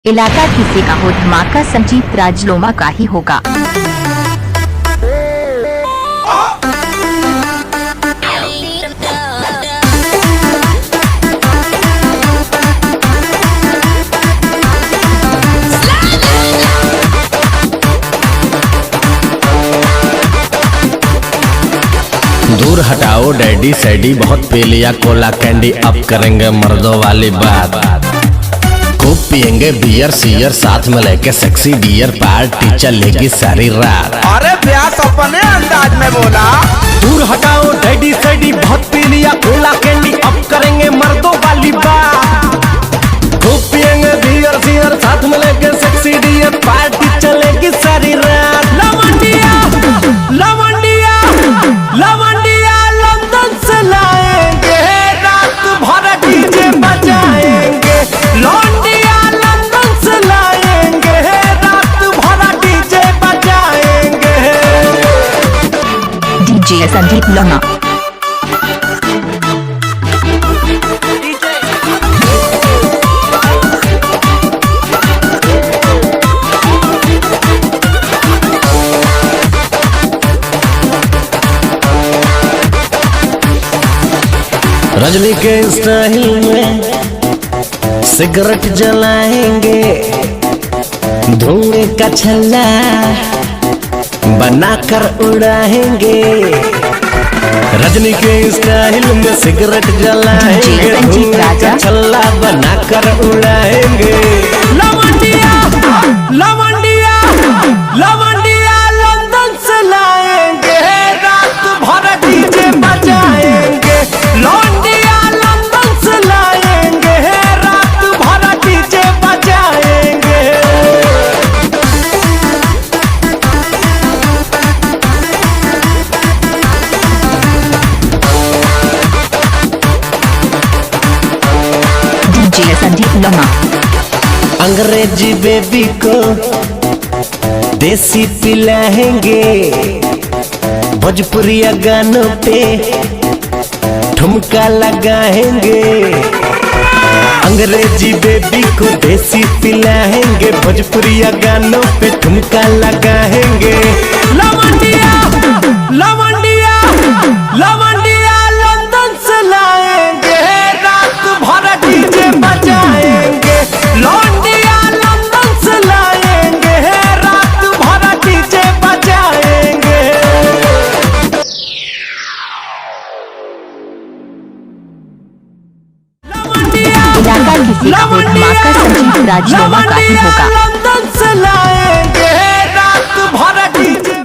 इलाका किसी का हो, धमाका संजीत राजलोमा का ही होगा। दूर हटाओ डैडी सैडी, बहुत पी लिया कोला कैंडी, अब करेंगे मर्दों वाली बात। खूब पियेंगे बियर सियर, साथ में लेके सेक्सी डियर, पार्टी चलेगी सारी रात। अरे व्यास अपने अंदाज में बोला। दूर हटाओ डैडी सैडी, बहुत पी लिया कोला कैंडी, अब करेंगे मर्दों वाली बात। खूब पियेंगे बियर सियर, साथ में लेके सेक्सी डियर, पार्टी चलेगी सारी रात। लवंडिया लवंडिया लवंडिया लंदन से लाएंगे, रात भर डीजे बजाएंगे। लौंडिया लंदन से लाएंगे, रात भर डीजे बजाएंगे। डीजे संदीप लोमा। रजनी के स्टाइल में सिगरेट जलाएंगे, धुएं का छल्ला बनाकर उड़ाएंगे। रजनी के स्टाइल में सिगरेट जलाएंगे, धुएं का छल्ला बनाकर उड़ाएंगे। लवंडिया लवंडिया लवंडिया लंदन से लाएंगे, रात भर डीजे बजाएंगे। लौंडिया लंदन से लाएंगे, रात भर डीजे बजाएंगे। डीजे संदीप लोमा। अंग्रेजी बेबी को देसी पिलाएंगे, भोजपुरिया गानों पे ठुमका लगाएंगे। अंग्रेजी बेबी को देसी पिलाएंगे, भोजपुरिया गानों पे ठुमका लगाएंगे। लवंडिया लवंडिया लवंडिया लंदन से लाएंगे, रात भर डीजे बजाएंगे। लौंडिया लंदन से लाएंगे, रात भर डीजे बजाएंगे। इलाका किसी का हो, धमाका संजीत राजलोमा का ही होगा। लंदन से